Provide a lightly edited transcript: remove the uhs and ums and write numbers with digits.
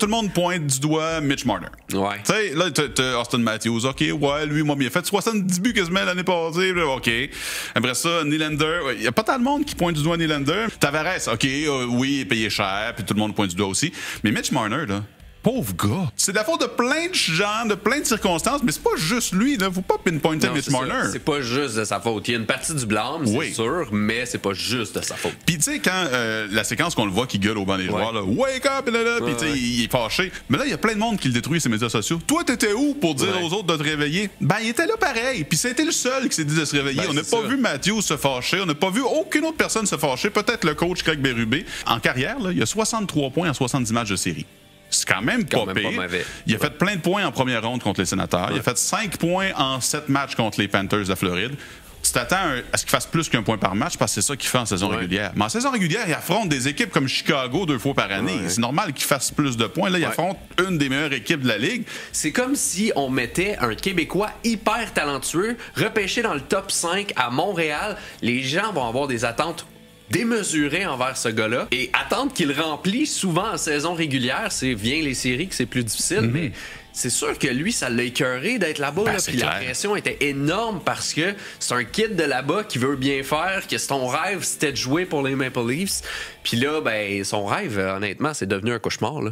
Tout le monde pointe du doigt Mitch Marner. Ouais. Tu sais, là, t'as Austin Matthews. OK, ouais, lui, moi, bien fait 70 buts quasiment l'année passée. OK. Après ça, Nylander. Il n'y a pas tant de monde qui pointe du doigt Nylander. Tavares, OK, oui, il est payé cher, puis tout le monde pointe du doigt aussi. Mais Mitch Marner, là, pauvre gars. C'est de la faute de plein de gens, de plein de circonstances, mais c'est pas juste lui, là. Faut pas pinpointer Mitch Marner. C'est pas juste de sa faute. Il y a une partie du blâme, c'est sûr, mais c'est pas juste de sa faute. Puis tu sais, quand la séquence qu'on le voit qui gueule au banc des joueurs, là, wake up, là, puis tu sais, il est fâché. Mais là, il y a plein de monde qui le détruit ses médias sociaux. Toi, t'étais où pour dire aux autres de te réveiller? Ben, il était là pareil. Puis c'était le seul qui s'est dit de se réveiller. On n'a pas vu Matthews se fâcher. On n'a pas vu aucune autre personne se fâcher. Peut-être le coach Craig Berube. En carrière, là, il a 63 points en 70 matchs de série. C'est quand même pas pire. Il a fait plein de points en première ronde contre les Sénateurs. Il a fait 5 points en 7 matchs contre les Panthers de Floride. Tu t'attends à ce qu'il fasse plus qu'un point par match parce que c'est ça qu'il fait en saison régulière. Mais en saison régulière, il affronte des équipes comme Chicago 2 fois par année. C'est normal qu'il fasse plus de points. Là, il affronte une des meilleures équipes de la Ligue. C'est comme si on mettait un Québécois hyper talentueux, repêché dans le top 5 à Montréal. Les gens vont avoir des attentes démesuré envers ce gars-là et attendre qu'il remplisse souvent en saison régulière, c'est bien les séries que c'est plus difficile, mais c'est sûr que lui, ça l'a écœuré d'être là-bas. Là, puis la pression était énorme parce que c'est un kid de là-bas qui veut bien faire, que son rêve, c'était de jouer pour les Maple Leafs. Puis là, ben, son rêve, honnêtement, c'est devenu un cauchemar. Là.